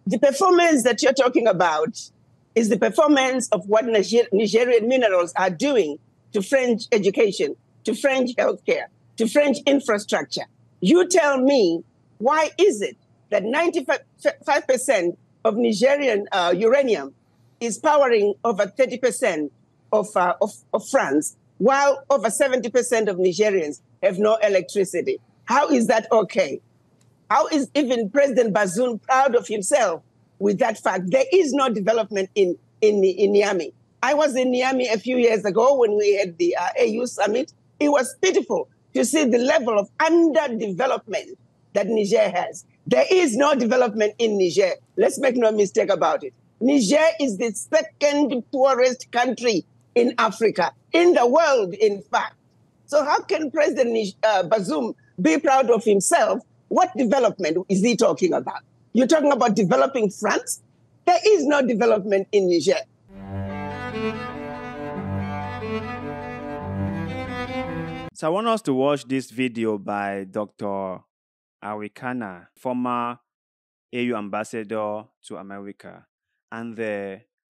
The performance that you're talking about is the performance of what Nigerian minerals are doing to French education, to French healthcare, to French infrastructure. You tell me, why is it that 95% of Nigerian uranium is powering over 30% of France, while over 70% of Nigerians have no electricity? How is that okay? How is even President Bazoum proud of himself with that fact? There is no development in Niamey. I was in Niamey a few years ago when we had the AU summit. It was pitiful to see the level of underdevelopment that Niger has. There is no development in Niger. Let's make no mistake about it. Niger is the second poorest country in Africa, in the world, in fact. So how can President Bazoum be proud of himself? What development is he talking about? You're talking about developing France? There is no development in Niger. So I want us to watch this video by Dr. Arikana, former AU ambassador to America. And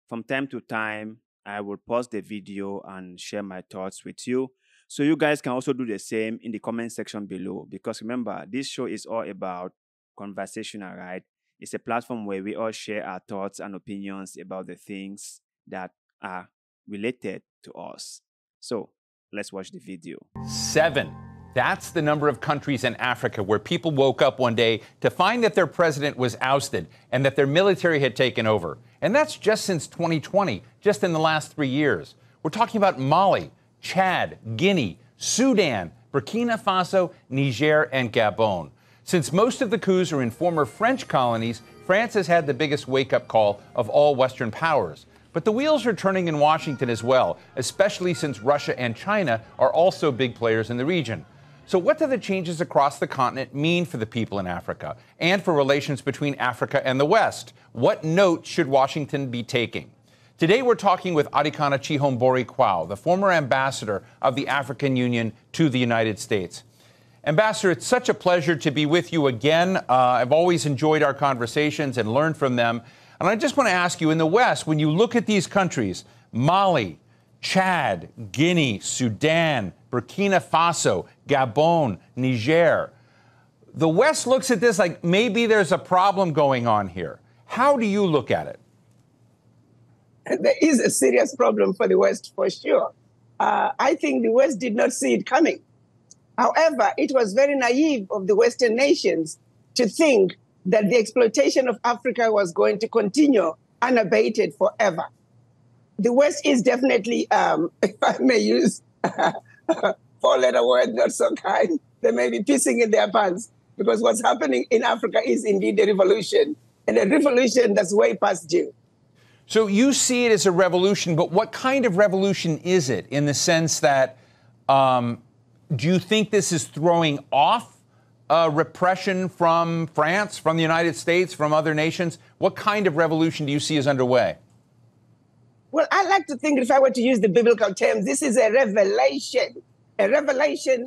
from time to time, I will pause the video and share my thoughts with you. So you guys can also do the same in the comment section below. Because remember, this show is all about conversational, right? It's a platform where we all share our thoughts and opinions about the things that are related to us. So let's watch the video. 7. That's the number of countries in Africa where people woke up one day to find that their president was ousted and that their military had taken over. And that's just since 2020, just in the last 3 years. We're talking about Mali, Chad, Guinea, Sudan, Burkina Faso, Niger, and Gabon. Since most of the coups are in former French colonies, France has had the biggest wake-up call of all Western powers. But the wheels are turning in Washington as well, especially since Russia and China are also big players in the region. So what do the changes across the continent mean for the people in Africa and for relations between Africa and the West? What note should Washington be taking? Today we're talking with Arikana Chihombori-Quao, the former ambassador of the African Union to the United States. Ambassador, it's such a pleasure to be with you again. I've always enjoyed our conversations and learned from them. And I just want to ask you, in the West, when you look at these countries, Mali, Chad, Guinea, Sudan, Burkina Faso, Gabon, Niger, the West looks at this like maybe there's a problem going on here. How do you look at it? There is a serious problem for the West, for sure. I think the West did not see it coming. However, it was very naive of the Western nations to think that the exploitation of Africa was going to continue unabated forever. The West is definitely, if I may use a four-letter word, not so kind, they may be pissing in their pants, because what's happening in Africa is indeed a revolution, and a revolution that's way past due. So you see it as a revolution, but what kind of revolution is it, in the sense that do you think this is throwing off repression from France, from the United States, from other nations? What kind of revolution do you see as underway? Well, I like to think, if I were to use the biblical terms, this is a revelation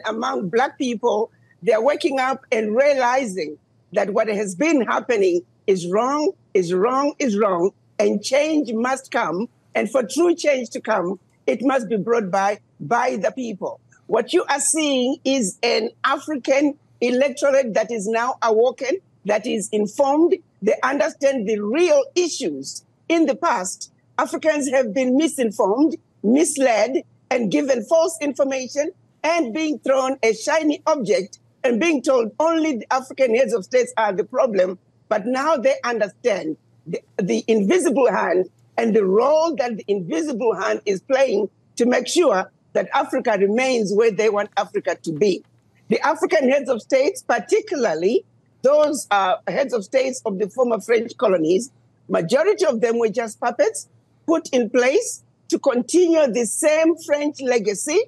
among Black people. They're waking up and realizing that what has been happening is wrong, is wrong, is wrong, and change must come. And for true change to come, it must be brought by the people. What you are seeing is an African electorate that is now awoken, that is informed. They understand the real issues. In the past, Africans have been misinformed, misled, and given false information, and being thrown a shiny object and being told only the African heads of states are the problem. But now they understand the invisible hand and the role that the invisible hand is playing to make sure that Africa remains where they want Africa to be. The African heads of states, particularly those heads of states of the former French colonies, majority of them were just puppets put in place to continue the same French legacy,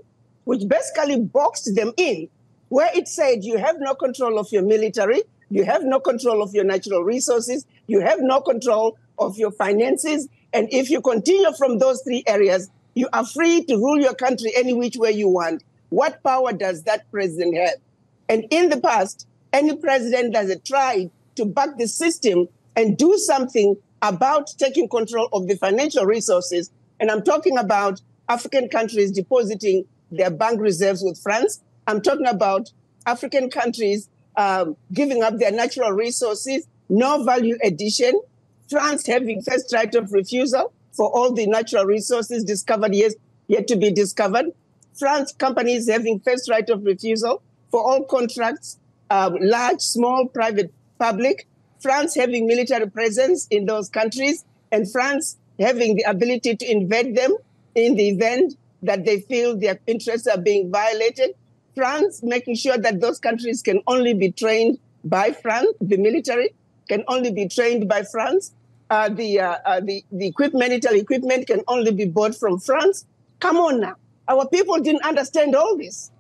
which basically boxed them in, where it said you have no control of your military, you have no control of your natural resources, you have no control of your finances, and if you continue from those three areas, you are free to rule your country any which way you want. What power does that president have? And in the past, any president that has tried to back the system and do something about taking control of the financial resources. And I'm talking about African countries depositing their bank reserves with France. I'm talking about African countries giving up their natural resources, no value addition, France having first right of refusal for all the natural resources discovered yet to be discovered, France companies having first right of refusal for all contracts, large, small, private, public, France having military presence in those countries, and France having the ability to invade them in the event that they feel their interests are being violated. France making sure that those countries can only be trained by France, the military can only be trained by France. The military equipment can only be bought from France. Come on now. Our people didn't understand all this.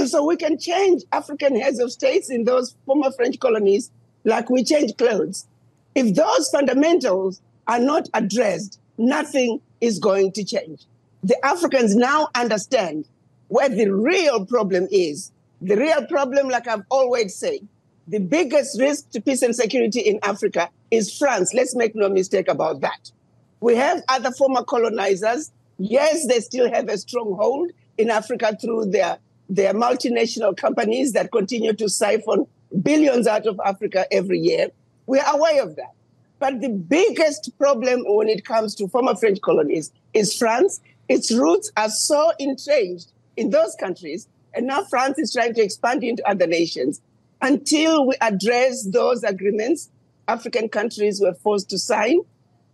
So we can change African heads of states in those former French colonies like we change clothes. If those fundamentals are not addressed, nothing is going to change. The Africans now understand where the real problem is. The real problem, like I've always said, the biggest risk to peace and security in Africa is France. Let's make no mistake about that. We have other former colonizers. Yes, they still have a stronghold in Africa through their multinational companies that continue to siphon billions out of Africa every year. We are aware of that. But the biggest problem when it comes to former French colonies is France. Its roots are so entrenched in those countries, and now France is trying to expand into other nations. Until we address those agreements African countries were forced to sign,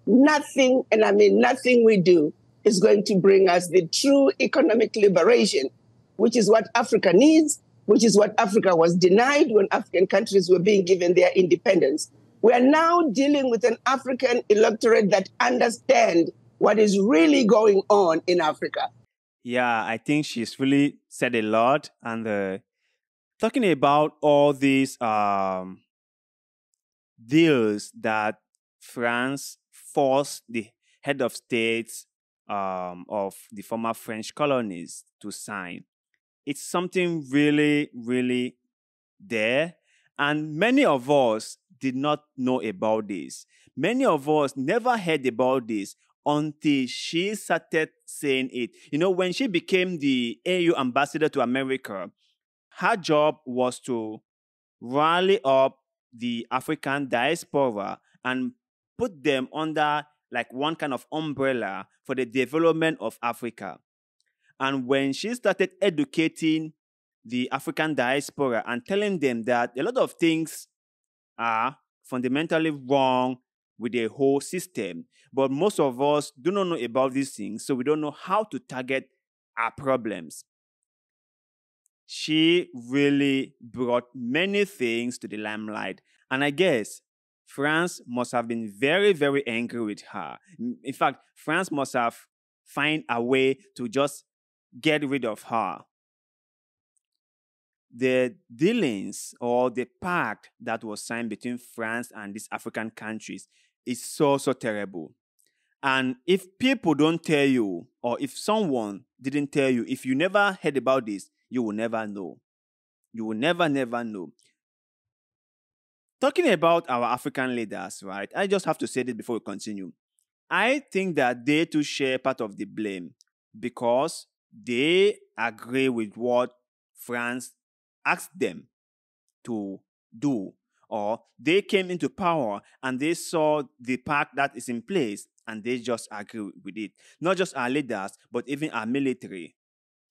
nothing, and I mean nothing we do, is going to bring us the true economic liberation, which is what Africa needs, which is what Africa was denied when African countries were being given their independence. We are now dealing with an African electorate that understand what is really going on in Africa. Yeah, I think she's really said a lot. And talking about all these deals that France forced the head of states of the former French colonies to sign, it's something really, really there. And many of us did not know about this. Many of us never heard about this until she started saying it. You know, when she became the AU ambassador to America, her job was to rally up the African diaspora and put them under like one kind of umbrella for the development of Africa. And when she started educating the African diaspora and telling them that a lot of things are fundamentally wrong with the whole system, but most of us do not know about these things, so we don't know how to target our problems. She really brought many things to the limelight, and I guess France must have been very, very angry with her. In fact, France must have found a way to just get rid of her. The dealings or the pact that was signed between France and these African countries is so terrible. And if people don't tell you, or if someone didn't tell you, if you never heard about this, you will never know. You will never know. Talking about our African leaders, right? I just have to say this before we continue. I think that they too share part of the blame because they agree with what France asked them to do, or they came into power and they saw the pact that is in place and they just agree with it. Not just our leaders, but even our military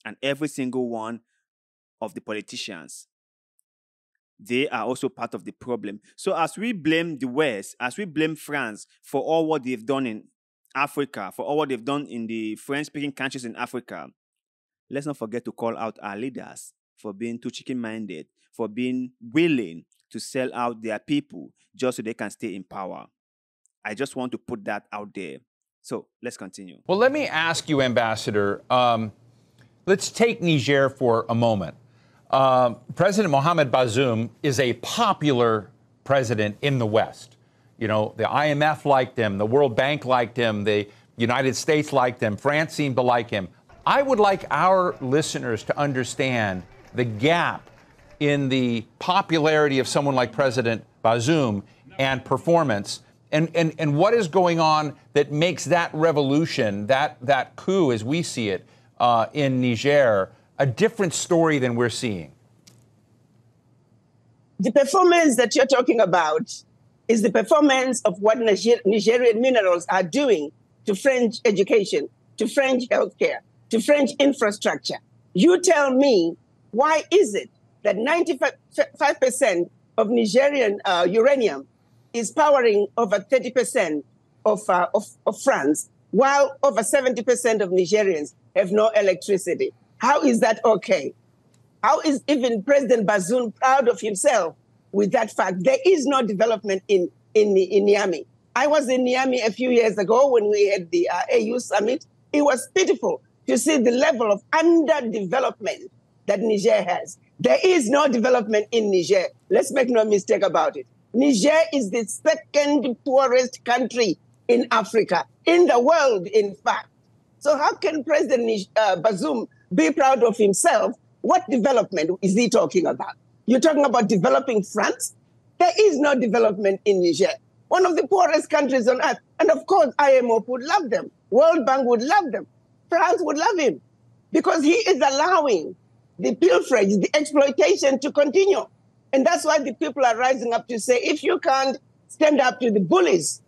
and every single one of the politicians. They are also part of the problem. So as we blame the West, as we blame France for all what they've done in Africa, for all what they've done in the French-speaking countries in Africa, let's not forget to call out our leaders for being too chicken-minded, for being willing to sell out their people just so they can stay in power. I just want to put that out there. So let's continue. Well, let me ask you, Ambassador, let's take Niger for a moment. President Mohamed Bazoum is a popular president in the West. You know, the IMF liked him, the World Bank liked him, the United States liked him, France seemed to like him. I would like our listeners to understand the gap in the popularity of someone like President Bazoum and performance. And what is going on that makes that revolution, that coup as we see it in Niger, a different story than we're seeing? The performance that you're talking about is the performance of what Nigerian minerals are doing to French education, to French healthcare, to French infrastructure. You tell me, why is it that 95% of Nigerian uranium is powering over 30% of France, while over 70% of Nigerians have no electricity? How is that okay? How is even President Bazoum proud of himself with that fact? There is no development in Niamey. I was in Niamey a few years ago when we had the AU summit. It was pitiful to see the level of underdevelopment that Niger has. There is no development in Niger. Let's make no mistake about it. Niger is the second poorest country in Africa, in the world, in fact. So how can President Bazoum be proud of himself? What development is he talking about? You're talking about developing France? There is no development in Niger, one of the poorest countries on earth. And of course, IMF would love them. World Bank would love them. France would love him because he is allowing the pilferage, the exploitation to continue. And that's why the people are rising up to say, if you can't stand up to the bullies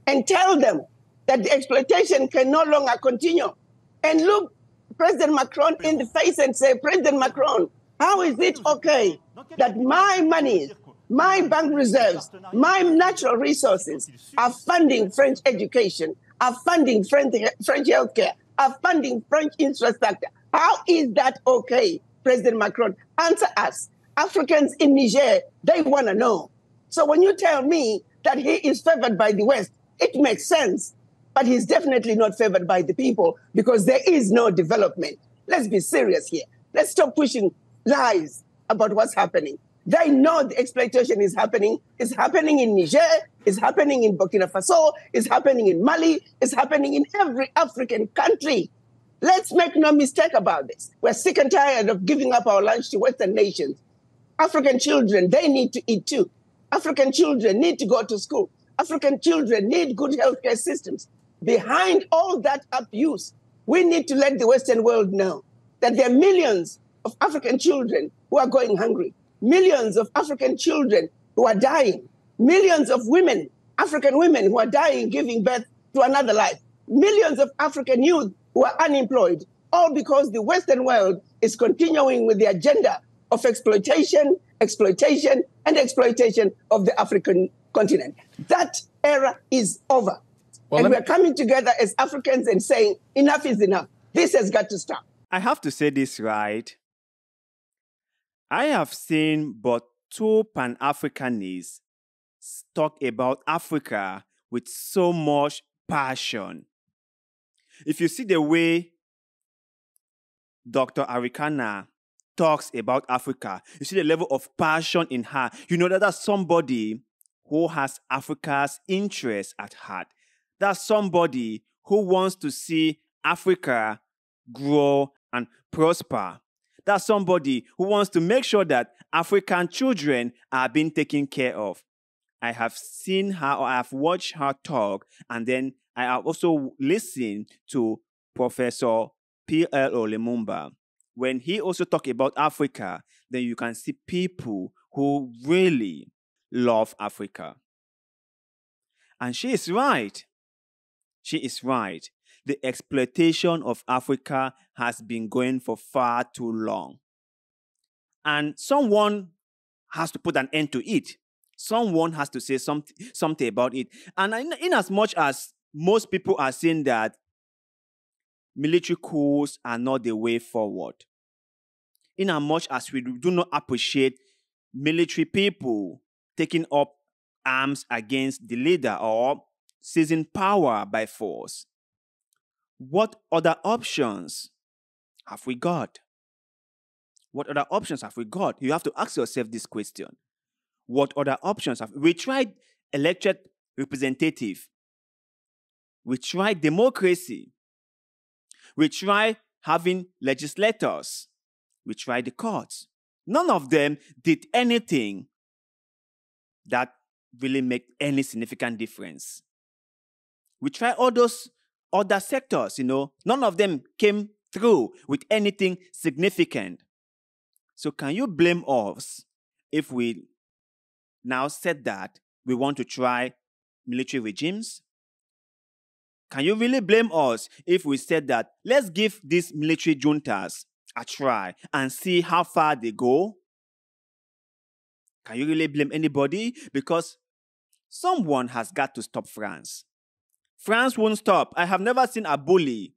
and tell them that the exploitation can no longer continue, and look President Macron in the face and say, President Macron, how is it okay that my money, my bank reserves, my natural resources are funding French education, are funding French healthcare, are funding French infrastructure? How is that okay, President Macron? Answer us. Africans in Niger, they want to know. So when you tell me that he is favored by the West, it makes sense. But he's definitely not favored by the people because there is no development. Let's be serious here. Let's stop pushing lies about what's happening. They know the exploitation is happening. It's happening in Niger. It's happening in Burkina Faso. It's happening in Mali. It's happening in every African country. Let's make no mistake about this. We're sick and tired of giving up our lunch to Western nations. African children, they need to eat too. African children need to go to school. African children need good healthcare systems. Behind all that abuse, we need to let the Western world know that there are millions of African children who are going hungry, millions of African children who are dying, millions of women, African women who are dying, giving birth to another life, millions of African youth who are unemployed, all because the Western world is continuing with the agenda of exploitation, and exploitation of the African continent. That era is over. Well, and we're coming together as Africans and saying, enough is enough. This has got to stop. I have to say this right. I have seen but two Pan-Africanists talk about Africa with so much passion. If you see the way Dr. Arikana talks about Africa, you see the level of passion in her. You know that that's somebody who has Africa's interests at heart. That's somebody who wants to see Africa grow and prosper. That's somebody who wants to make sure that African children are being taken care of. I have seen her, or I have watched her talk, and then I have also listened to Professor P.L. Lumumba. When he also talks about Africa, then you can see people who really love Africa. And she is right. She is right. The exploitation of Africa has been going for far too long. And someone has to put an end to it. Someone has to say something about it. And in as much as most people are saying that military coups are not the way forward, in as much as we do not appreciate military people taking up arms against the leader or seizing power by force, what other options have we got? What other options have we got? You have to ask yourself this question. What other options have we tried? Elected representative. We tried democracy. We tried having legislators. We tried the courts. None of them did anything that really make any significant difference. We try all those other sectors, none of them came through with anything significant. So can you blame us if we now said that we want to try military regimes? Can you really blame us if we said that let's give these military juntas a try and see how far they go? Can you really blame anybody? Because someone has got to stop France. France won't stop. I have never seen a bully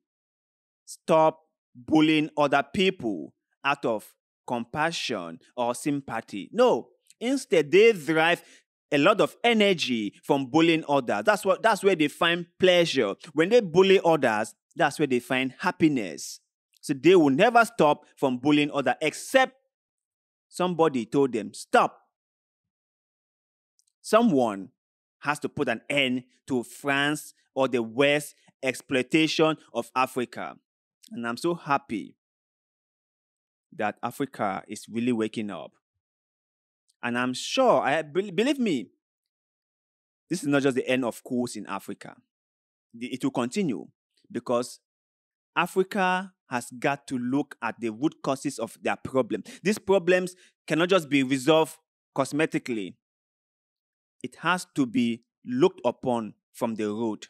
stop bullying other people out of compassion or sympathy. No, instead they derive a lot of energy from bullying others. That's where they find pleasure. When they bully others, that's where they find happiness. So they will never stop from bullying others except somebody told them, stop. Someone has to put an end to France or the West exploitation of Africa. And I'm so happy that Africa is really waking up. And I'm sure, believe me, this is not just the end of coups in Africa. It will continue because Africa has got to look at the root causes of their problem. These problems cannot just be resolved cosmetically. It has to be looked upon from the root.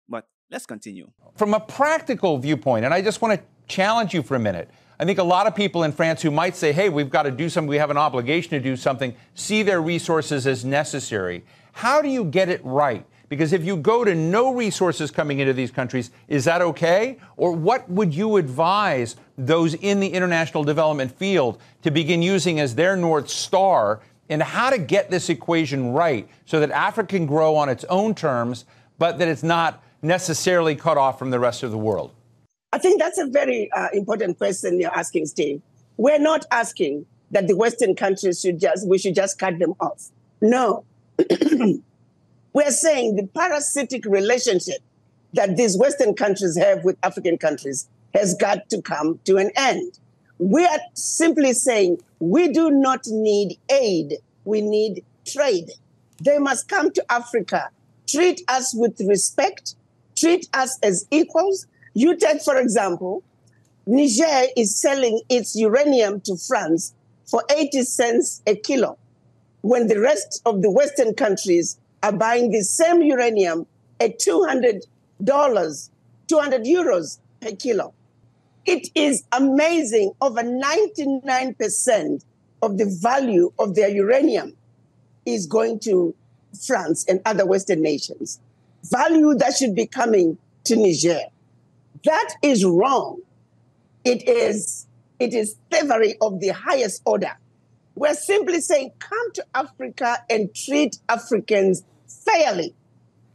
But let's continue. From a practical viewpoint, and I just want to challenge you for a minute. I think a lot of people in France who might say, hey, we've got to do something, we have an obligation to do something, see their resources as necessary. How do you get it right? Because if you go to no resources coming into these countries, is that okay? Or what would you advise those in the international development field to begin using as their North Star in how to get this equation right so that Africa can grow on its own terms, but that it's not necessarily cut off from the rest of the world? I think that's a very important question you're asking, Steve. We're not asking that the Western countries we should just cut them off. No. We're saying the parasitic relationship that these Western countries have with African countries has got to come to an end. We are simply saying we do not need aid, we need trade. They must come to Africa, treat us with respect, treat us as equals. You take, for example, Niger is selling its uranium to France for 80 cents a kilo, when the rest of the Western countries are buying the same uranium at $200, 200 euros per kilo. It is amazing. Over 99% of the value of their uranium is going to France and other Western nations. Value that should be coming to Niger. That is wrong. It is thievery of the highest order. We're simply saying, come to Africa and treat Africans fairly.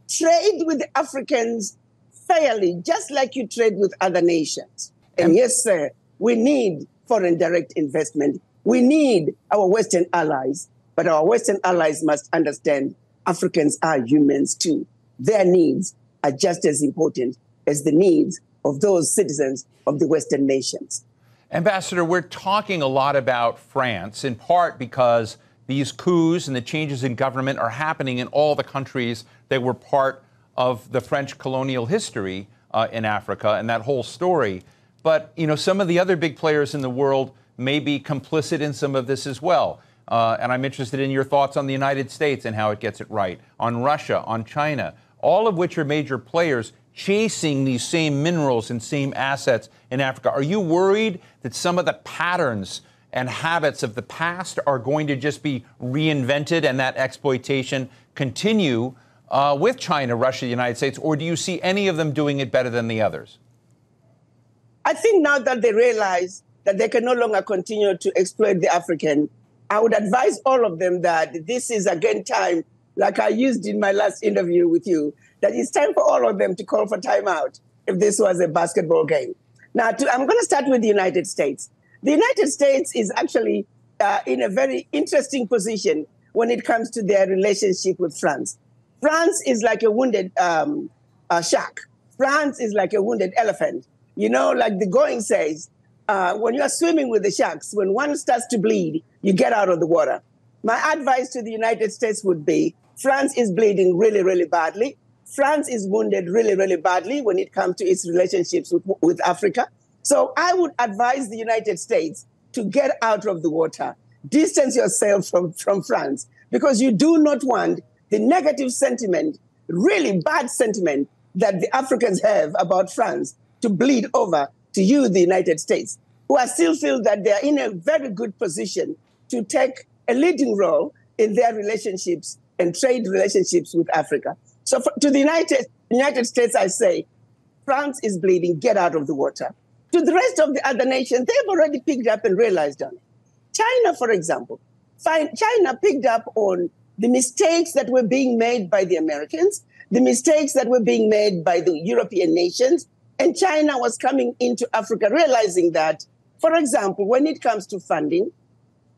Trade with the Africans fairly, just like you trade with other nations. And yes, sir, we need foreign direct investment. We need our Western allies, but our Western allies must understand Africans are humans too. Their needs are just as important as the needs of those citizens of the Western nations. Ambassador, we're talking a lot about France, in part because these coups and the changes in government are happening in all the countries that were part of the French colonial history in Africa and that whole story. But, some of the other big players in the world may be complicit in some of this as well. And I'm interested in your thoughts on the United States and how it gets it right, on Russia, on China, all of which are major players chasing these same minerals and same assets in Africa. Are you worried that some of the patterns and habits of the past are going to just be reinvented and that exploitation continue with China, Russia, the United States, or do you see any of them doing it better than the others? I think now that they realize that they can no longer continue to exploit the African, I would advise all of them that this is again time, like I used in my last interview with you, that it's time for all of them to call for timeout if this was a basketball game. Now, I'm going to start with the United States. The United States is actually in a very interesting position when it comes to their relationship with France. France is like a wounded shark. France is like a wounded elephant. Like the going says, when you are swimming with the sharks, when one starts to bleed, you get out of the water. My advice to the United States would be France is bleeding really, really badly. France is wounded really, really badly when it comes to its relationships with Africa. So I would advise the United States to get out of the water, distance yourself from France, because you do not want the negative sentiment, really bad sentiment that the Africans have about France to bleed over to you, the United States, who I still feel that they're in a very good position to take a leading role in their relationships and trade relationships with Africa. So to the United States, I say, France is bleeding, get out of the water. To the rest of the other nations, they've already picked up and realized on it. China, for example, China picked up on the mistakes that were being made by the Americans, the mistakes that were being made by the European nations, and China was coming into Africa realizing that, for example, when it comes to funding,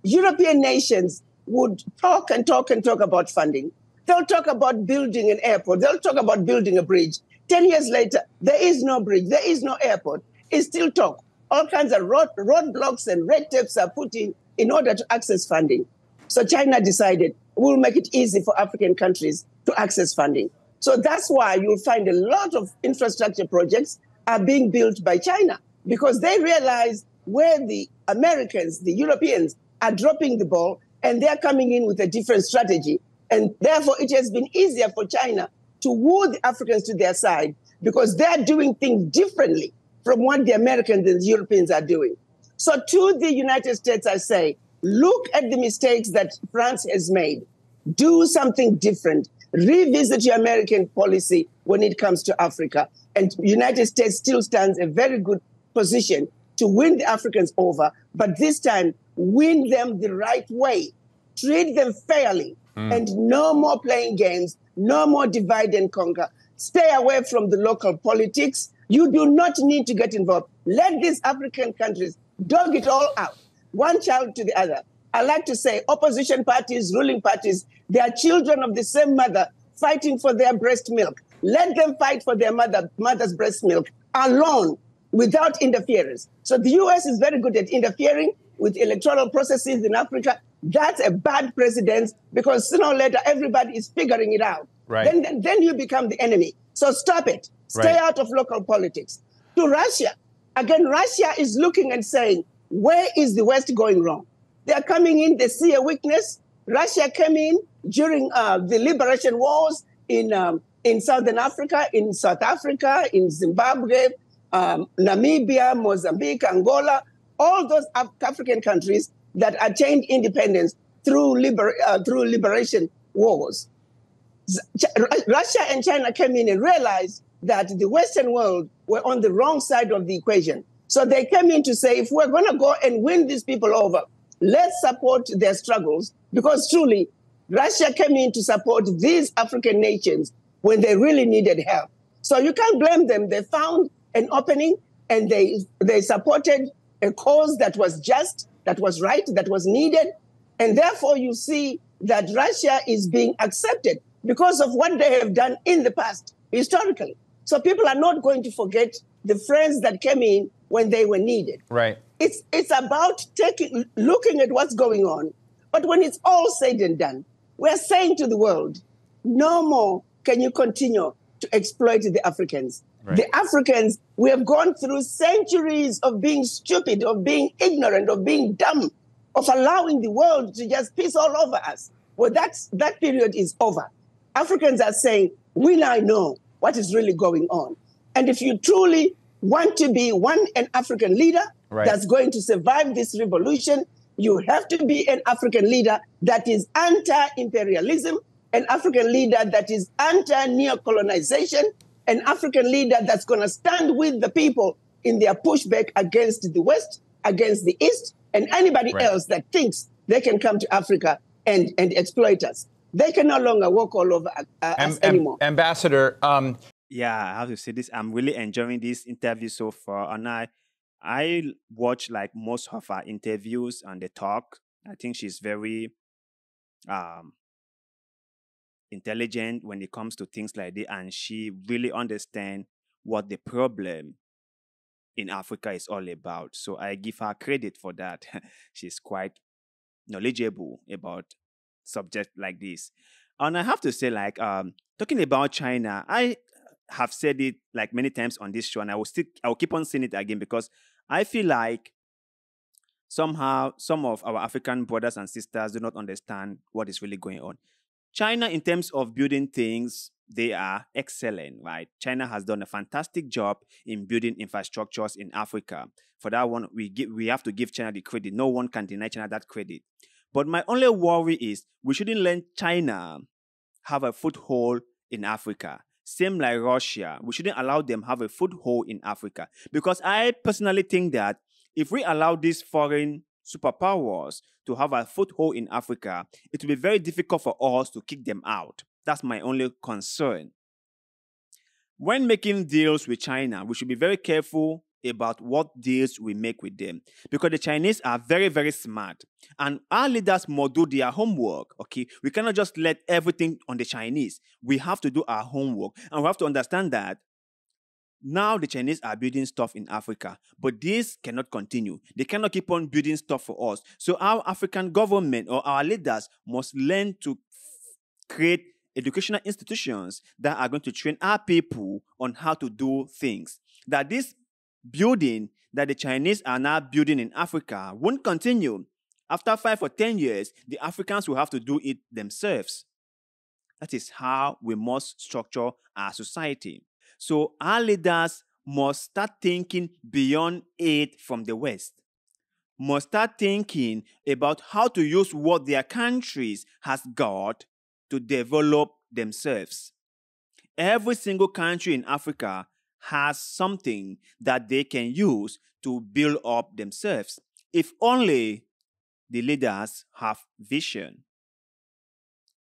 European nations would talk and talk and talk about funding. They'll talk about building an airport. They'll talk about building a bridge. 10 years later, there is no bridge. There is no airport. It's still talk. All kinds of roadblocks and red tapes are put in order to access funding. So China decided we'll make it easy for African countries to access funding. So that's why you'll find a lot of infrastructure projects are being built by China, because they realize where the Americans, the Europeans, are dropping the ball, and they're coming in with a different strategy. And therefore, it has been easier for China to woo the Africans to their side, because they're doing things differently from what the Americans and the Europeans are doing. So to the United States, I say, look at the mistakes that France has made. Do something different. Revisit your American policy when it comes to Africa. And the United States still stands a very good position to win the Africans over, but this time, win them the right way. Treat them fairly, and no more playing games, no more divide and conquer. Stay away from the local politics. You do not need to get involved. Let these African countries dog it all out, one child to the other. I like to say opposition parties, ruling parties, they are children of the same mother fighting for their breast milk. Let them fight for their mother's breast milk alone, without interference. So the US is very good at interfering with electoral processes in Africa. That's a bad precedent, because sooner or later, everybody is figuring it out. Right. Then you become the enemy. So stop it. Stay out of local politics. To Russia, again, Russia is looking and saying, where is the West going wrong? They are coming in, they see a weakness. Russia came in during the liberation wars in Southern Africa, in South Africa, in Zimbabwe, Namibia, Mozambique, Angola, all those African countries that attained independence through liberation wars. Russia and China came in and realized that the Western world were on the wrong side of the equation. So they came in to say, if we're going to go and win these people over, let's support their struggles, because truly, Russia came in to support these African nations when they really needed help. So you can't blame them. They found an opening, and they supported a cause that was just, that was right, that was needed. And therefore, you see that Russia is being accepted because of what they have done in the past, historically. So people are not going to forget the friends that came in when they were needed. Right. It's about looking at what's going on. But when it's all said and done, we're saying to the world, no more can you continue to exploit the Africans. Right. The Africans, we have gone through centuries of being stupid, of being ignorant, of being dumb, of allowing the world to just piss all over us. Well, that period is over. Africans are saying, we now know what is really going on. And if you truly want to be an African leader that's going to survive this revolution, you have to be an African leader that is anti-imperialism, an African leader that is anti-neocolonization, an African leader that's going to stand with the people in their pushback against the West, against the East, and anybody else that thinks they can come to Africa and exploit us. They can no longer walk all over us anymore. Ambassador. Yeah, I have to say this. I'm really enjoying this interview so far. And I watch like most of her interviews and the talk. I think she's very intelligent when it comes to things like this. And she really understands what the problem in Africa is all about. So I give her credit for that. She's quite knowledgeable about subject like this. And I have to say, like, talking about China, I have said it like many times on this show, and I will keep on saying it again, because I feel like somehow some of our African brothers and sisters do not understand what is really going on. China, in terms of building things, they are excellent, right? China has done a fantastic job in building infrastructures in Africa. For that one, we have to give China the credit. No one can deny China that credit. But my only worry is we shouldn't let China have a foothold in Africa. Same like Russia. We shouldn't allow them have a foothold in Africa. Because I personally think that if we allow these foreign superpowers to have a foothold in Africa, it will be very difficult for us to kick them out. That's my only concern. When making deals with China, we should be very careful about what deals we make with them, because the Chinese are very, very smart, and our leaders must do their homework. Okay, we cannot just let everything on the Chinese. We have to do our homework, and we have to understand that now the Chinese are building stuff in Africa, but this cannot continue. They cannot keep on building stuff for us. So our African government or our leaders must learn to create educational institutions that are going to train our people on how to do things. That this building that the Chinese are now building in Africa won't continue. After 5 or 10 years, the Africans will have to do it themselves. That is how we must structure our society. So our leaders must start thinking beyond aid from the West. Must start thinking about how to use what their countries has got to develop themselves. Every single country in Africa has something that they can use to build up themselves, if only the leaders have vision.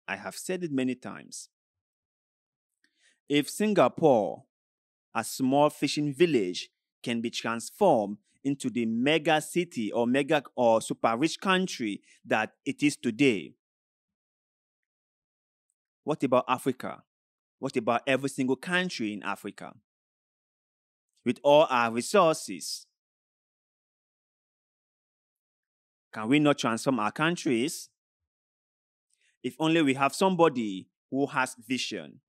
I have said it many times. If Singapore, a small fishing village, can be transformed into the mega city or super rich country that it is today, what about Africa? What about every single country in Africa? With all our resources, can we not transform our countries? If only we have somebody who has vision.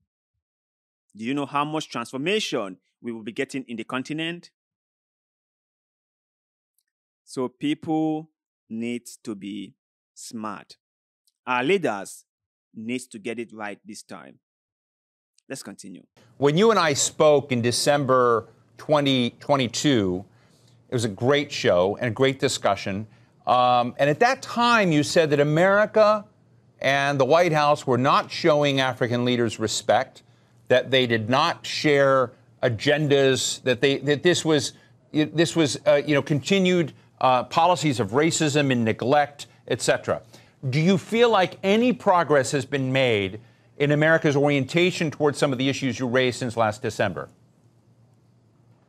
Do you know how much transformation we will be getting in the continent? So people need to be smart. Our leaders need to get it right this time. Let's continue. When you and I spoke in December 2022, it was a great show and a great discussion. And at that time, you said that America and the White House were not showing African leaders respect, that they did not share agendas, that this was continued policies of racism and neglect, etc. Do you feel like any progress has been made in America's orientation towards some of the issues you raised since last December?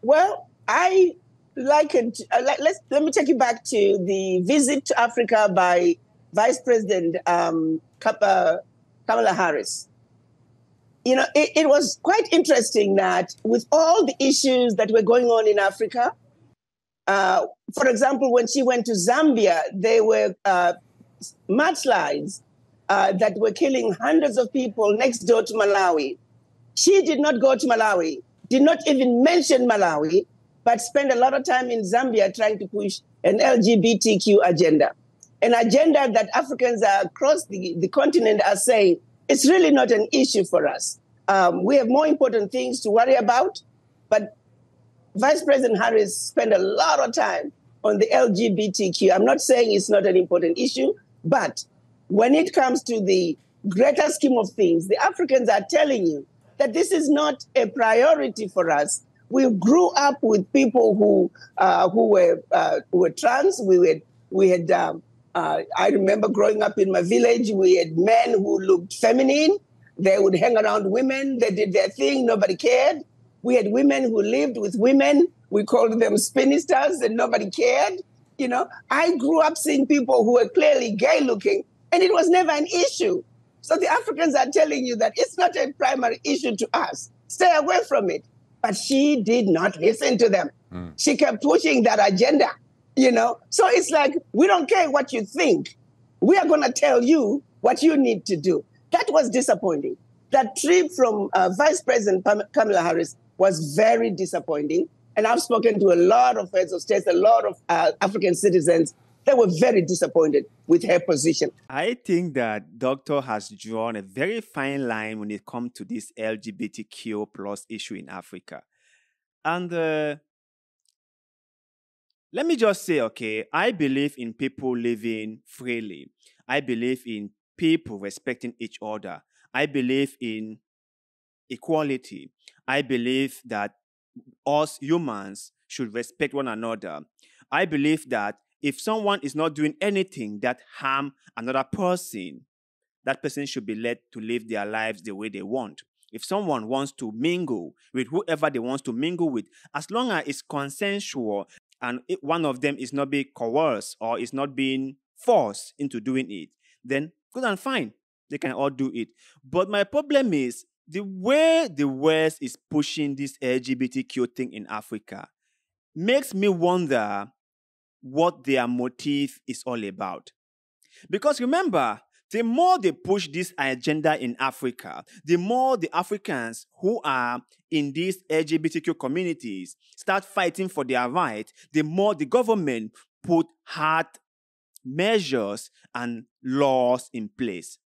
Well, I like it. Let me take you back to the visit to Africa by Vice President Kamala Harris. You know, it was quite interesting that with all the issues that were going on in Africa, for example, when she went to Zambia, there were mudslides that were killing hundreds of people next door to Malawi. She did not go to Malawi, did not even mention Malawi, but spent a lot of time in Zambia trying to push an LGBTQ agenda, an agenda that Africans across the continent are saying it's really not an issue for us. We have more important things to worry about, but Vice President Harris spent a lot of time on the LGBTQ. I'm not saying it's not an important issue, but when it comes to the greater scheme of things, the Africans are telling you that this is not a priority for us. We grew up with people who were trans. I remember growing up in my village, we had men who looked feminine. They would hang around women. They did their thing. Nobody cared. We had women who lived with women. We called them spinsters, and nobody cared. You know, I grew up seeing people who were clearly gay looking, and it was never an issue. So the Africans are telling you that it's not a primary issue to us. Stay away from it. But she did not listen to them. She kept pushing that agenda, you know. So it's like, we don't care what you think. We are going to tell you what you need to do. That was disappointing. That trip from Vice President Kamala Harris was very disappointing. And I've spoken to a lot of heads of states, a lot of African citizens. They were very disappointed with her position. I think that Doctor has drawn a very fine line when it comes to this LGBTQ plus issue in Africa. And let me just say, okay, I believe in people living freely. I believe in people respecting each other. I believe in equality. I believe that us humans should respect one another. I believe that if someone is not doing anything that harm another person, that person should be let to live their lives the way they want. If someone wants to mingle with whoever they want to mingle with, as long as it's consensual and one of them is not being coerced or is not being forced into doing it, then good and fine. They can all do it. But my problem is the way the West is pushing this LGBTQ thing in Africa makes me wonder what their motive is all about. Because remember, the more they push this agenda in Africa, the more the Africans who are in these LGBTQ communities start fighting for their rights, the more the government put hard measures and laws in place.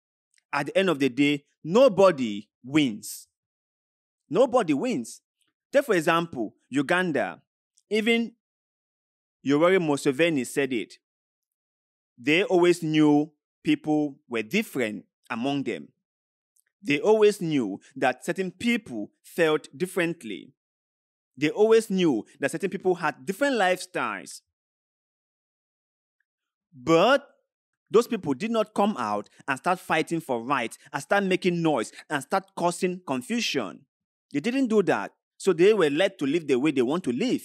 At the end of the day, nobody wins. Nobody wins. Take, for example, Uganda. Even Yoweri Museveni said it. They always knew people were different among them. They always knew that certain people felt differently. They always knew that certain people had different lifestyles. But those people did not come out and start fighting for rights and start making noise and start causing confusion. They didn't do that. So they were led to live the way they want to live.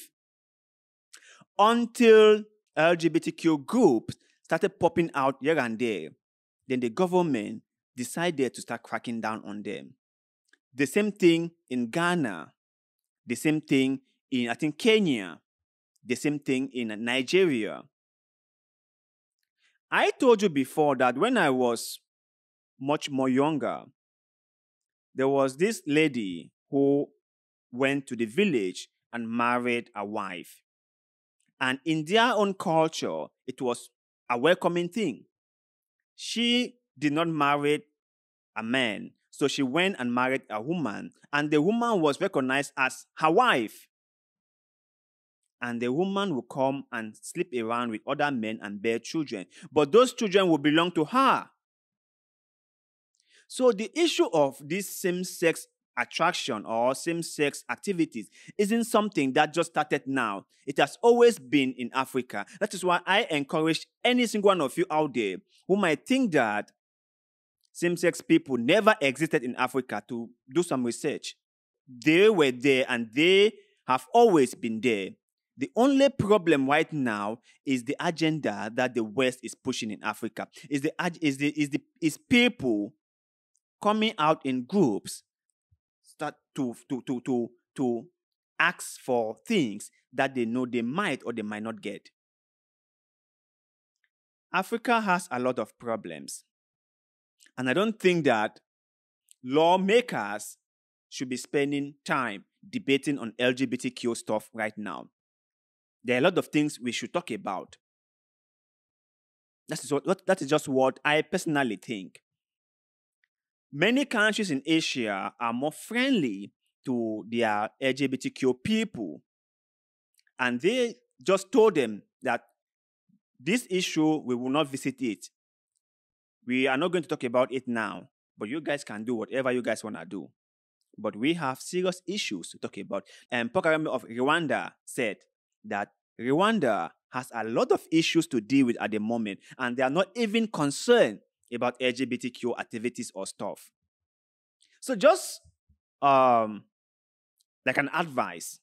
Until LGBTQ groups started popping out here and there, then the government decided to start cracking down on them. The same thing in Ghana. The same thing in, I think, Kenya. The same thing in Nigeria. I told you before that when I was much more younger, there was this lady who went to the village and married a wife. And in their own culture, it was a welcoming thing. She did not marry a man, so she went and married a woman, and the woman was recognized as her wife. And the woman will come and sleep around with other men and bear children. But those children will belong to her. So the issue of this same-sex attraction or same-sex activities isn't something that just started now. It has always been in Africa. That is why I encourage any single one of you out there who might think that same-sex people never existed in Africa to do some research. They were there and they have always been there. The only problem right now is the agenda that the West is pushing in Africa. Is people coming out in groups start to ask for things that they know they might or they might not get. Africa has a lot of problems. And I don't think that lawmakers should be spending time debating on LGBTQ stuff right now. There are a lot of things we should talk about. That is just what I personally think. Many countries in Asia are more friendly to their LGBTQ people. And they just told them that this issue, we will not visit it. We are not going to talk about it now, but you guys can do whatever you guys want to do. But we have serious issues to talk about. And Paul Kagame of Rwanda said that Rwanda has a lot of issues to deal with at the moment, and they are not even concerned about LGBTQ activities or stuff. So just like an advice,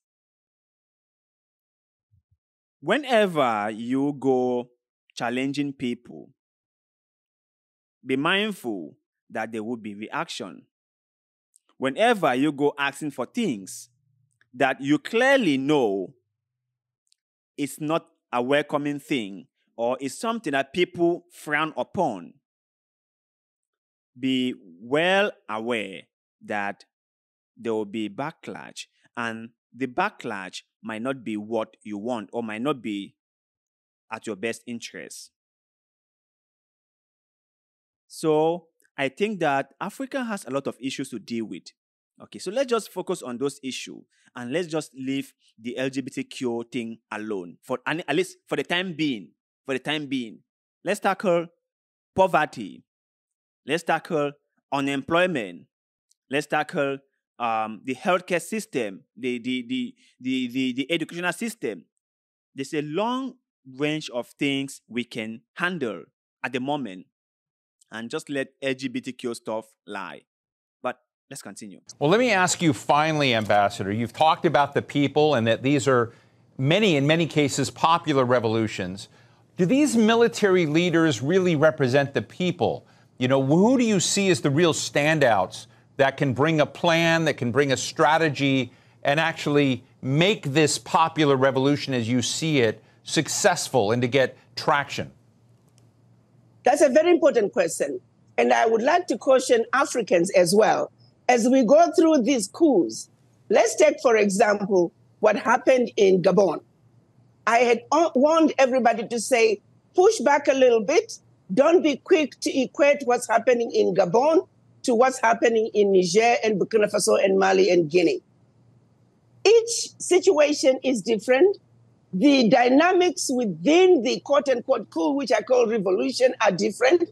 whenever you go challenging people, be mindful that there will be reaction. Whenever you go asking for things that you clearly know it's not a welcoming thing or is something that people frown upon, be well aware that there will be backlash, and the backlash might not be what you want or might not be at your best interest. So I think that Africa has a lot of issues to deal with. Okay, so let's just focus on those issues and let's just leave the LGBTQ thing alone at least for the time being. For the time being, let's tackle poverty. Let's tackle unemployment. Let's tackle the healthcare system, the educational system. There's a long range of things we can handle at the moment, and just let LGBTQ stuff lie. But let's continue. Well, let me ask you finally, Ambassador. You've talked about the people and that these are in many cases, popular revolutions. Do these military leaders really represent the people? You know, who do you see as the real standouts that can bring a plan, that can bring a strategy, and actually make this popular revolution as you see it successful and to get traction? That's a very important question. And I would like to caution Africans as well. As we go through these coups, let's take, for example, what happened in Gabon. I had warned everybody to say, push back a little bit. Don't be quick to equate what's happening in Gabon to what's happening in Niger and Burkina Faso and Mali and Guinea. Each situation is different. The dynamics within the quote-unquote coup, which I call revolution, are different.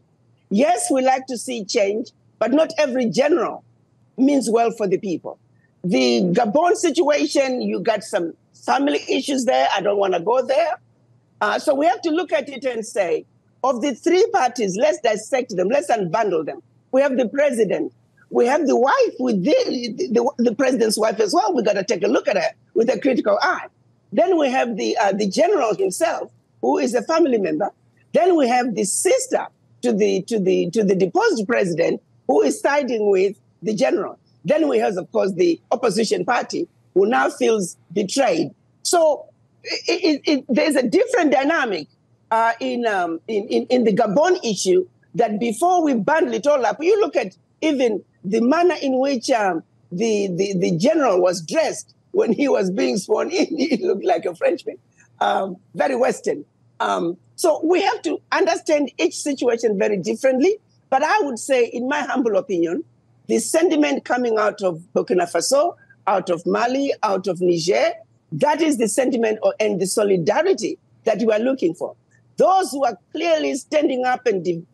Yes, we like to see change, but not every general means well for the people. The Gabon situation, you got some family issues there. I don't want to go there. So we have to look at it and say, of the three parties, let's dissect them, let's unbundle them. We have the president. We have the wife with the president's wife as well. We got to take a look at her with a critical eye. Then we have the general himself, who is a family member. Then we have the sister to the deposed president, who is siding with the general. Then we have, of course, the opposition party, who now feels betrayed. So there's a different dynamic in the Gabon issue that before we bundle it all up, you look at even the manner in which the general was dressed when he was being sworn in. He looked like a Frenchman, very Western. So we have to understand each situation very differently. But I would say, in my humble opinion, the sentiment coming out of Burkina Faso, out of Mali, out of Niger, that is the sentiment and the solidarity that we are looking for. Those who are clearly standing up and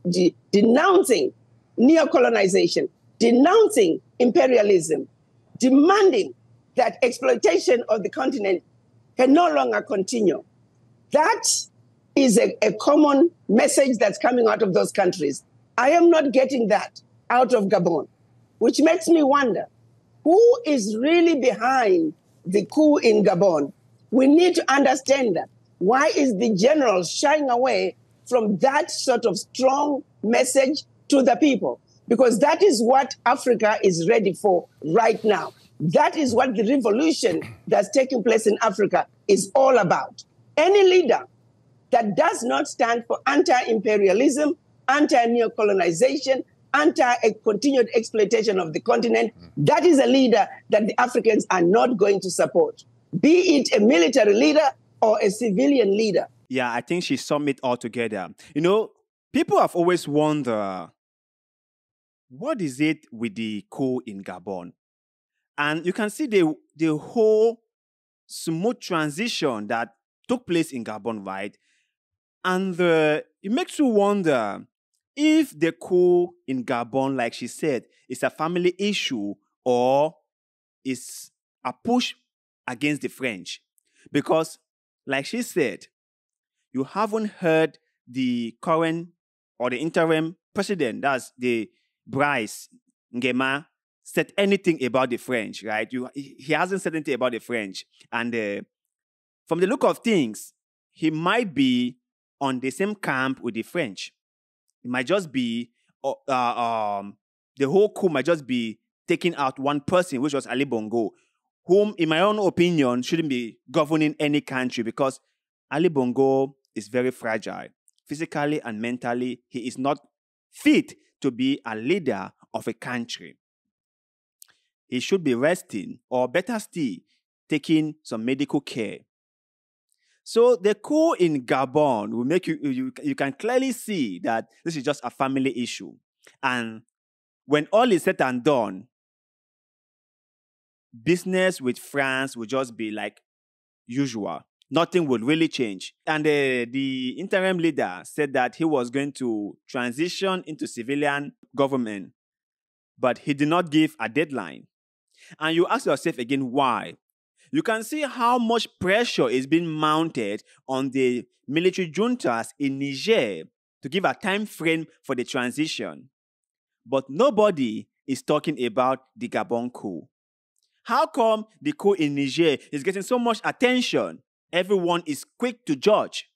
denouncing neocolonization, denouncing imperialism, demanding that exploitation of the continent can no longer continue. That is a common message that's coming out of those countries. I am not getting that out of Gabon, which makes me wonder, who is really behind the coup in Gabon? We need to understand that. Why is the general shying away from that sort of strong message to the people? Because that is what Africa is ready for right now. That is what the revolution that's taking place in Africa is all about. Any leader that does not stand for anti-imperialism, anti-neocolonization, anti-continued exploitation of the continent, that is a leader that the Africans are not going to support, be it a military leader or a civilian leader. Yeah, I think she summed it all together. You know, people have always wondered, what is it with the coup in Gabon? And you can see the whole smooth transition that took place in Gabon, right? And it makes you wonder if the coup in Gabon, like she said, is a family issue or is a push against the French. Because, like she said, you haven't heard the current or the interim president, that's the Bryce Ngema, said anything about the French, right? He hasn't said anything about the French. And from the look of things, he might be on the same camp with the French. It might just be, the whole coup might just be taking out one person, which was Ali Bongo, whom, in my own opinion, shouldn't be governing any country because Ali Bongo is very fragile. Physically and mentally, he is not fit to be a leader of a country. He should be resting, or better still, taking some medical care. So the coup in Gabon will make you can clearly see that this is just a family issue. And when all is said and done, business with France will just be like usual. Nothing would really change. And the interim leader said that he was going to transition into civilian government, but he did not give a deadline. And you ask yourself again, why? You can see how much pressure is being mounted on the military juntas in Niger to give a time frame for the transition. But nobody is talking about the Gabon coup. How come the coup in Niger is getting so much attention? Everyone is quick to judge.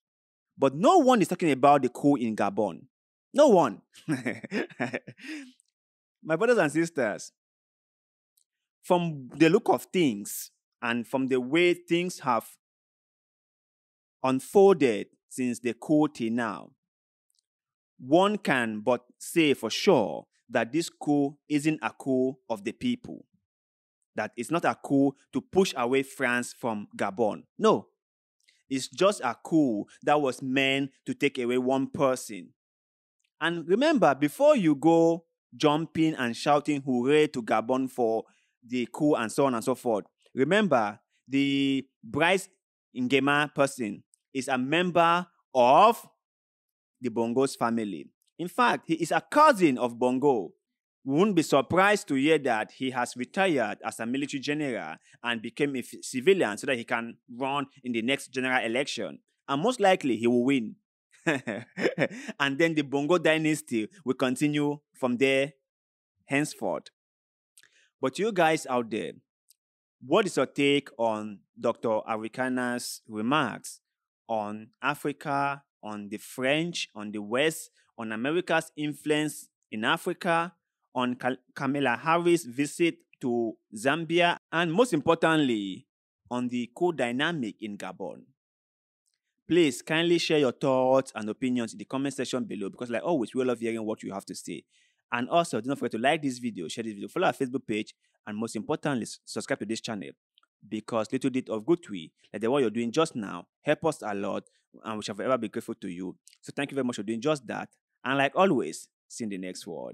But no one is talking about the coup in Gabon. No one. My brothers and sisters, from the look of things and from the way things have unfolded since the coup till now, one can but say for sure that this coup isn't a coup of the people. That it's not a coup to push away France from Gabon. No. It's just a coup that was meant to take away one person. And remember, before you go jumping and shouting hooray to Gabon for the coup and so on and so forth, remember, the Bryce Ngema person is a member of the Bongo's family. In fact, he is a cousin of Bongo. We wouldn't be surprised to hear that he has retired as a military general and became a civilian so that he can run in the next general election. And most likely, he will win. And then the Bongo dynasty will continue from there henceforth. But you guys out there, what is your take on Dr. Arikana's remarks on Africa, on the French, on the West, on America's influence in Africa, on Kamala Harris' visit to Zambia, and most importantly, on the co-dynamic in Gabon? Please kindly share your thoughts and opinions in the comment section below, because like always, we love hearing what you have to say. And also, do not forget to like this video, share this video, follow our Facebook page, and most importantly, subscribe to this channel, because little bit of good tweet, like the one you're doing just now, help us a lot, and we shall forever be grateful to you. So thank you very much for doing just that. And like always, see you in the next one.